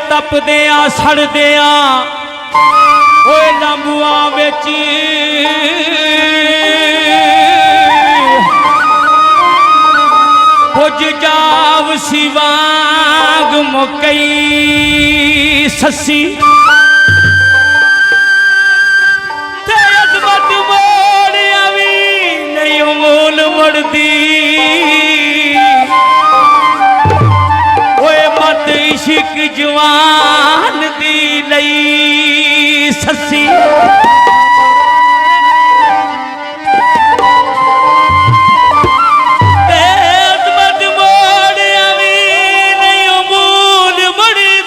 तपदिया सड़दिया ओए लंबुआ विच पुज जाव सिवाग मुकई ससी इश्क जवान दी लई ससी मत मोड़िया भी नहीं मूल मड़दी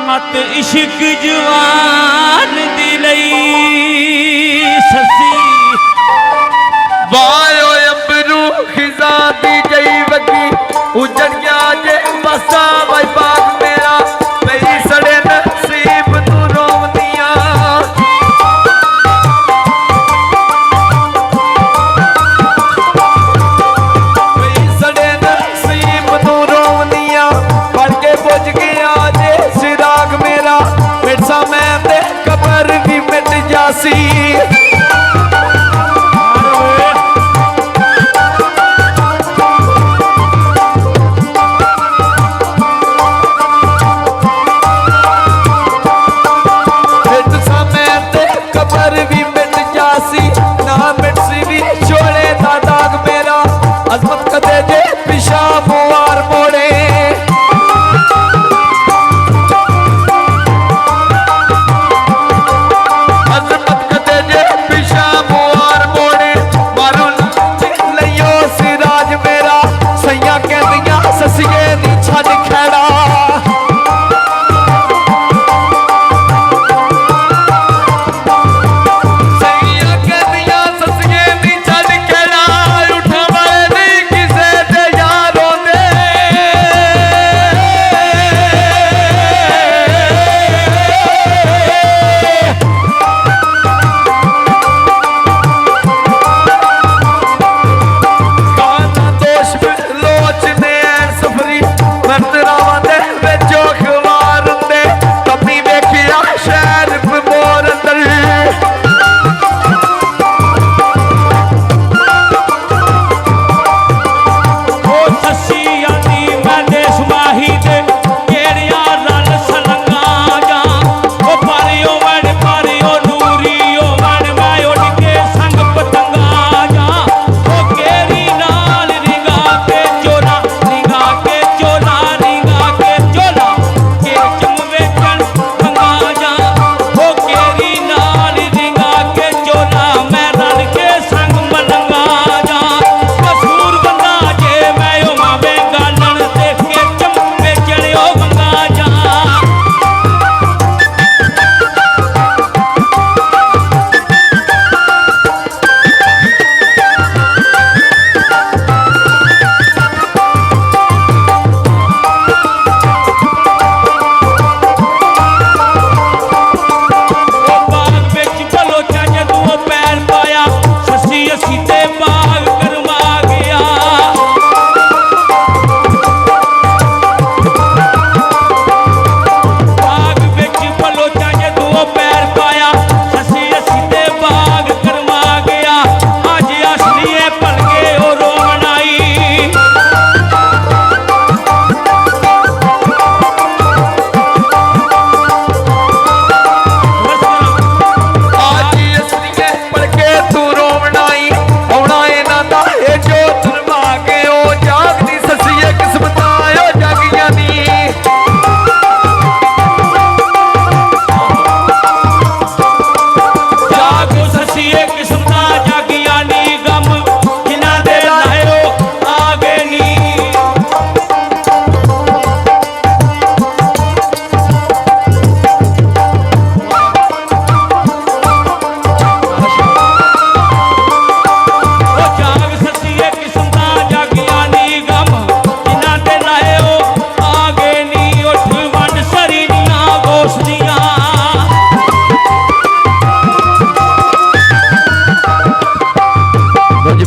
मत इश्क जवान दी लई ससी दी जई वगी उजड़िया जे बसा भाई बाग मेरा मेरी सड़े नसीब तू रोवनिया मेरी सड़े नसीब तू रोवनिया पढ़ के बुझ गया जे सिराग मेरा मिर्सा मैं ते कबर भी मिट जासी अजमत कदे जे पिशा मुआर मोड़े अजमत कदे जे पिशा मुआर मोड़े मारू लियो सिराज मेरा सैया कहदियां ससिए नी छड़ खड़ा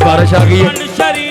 बारिश आ गई है।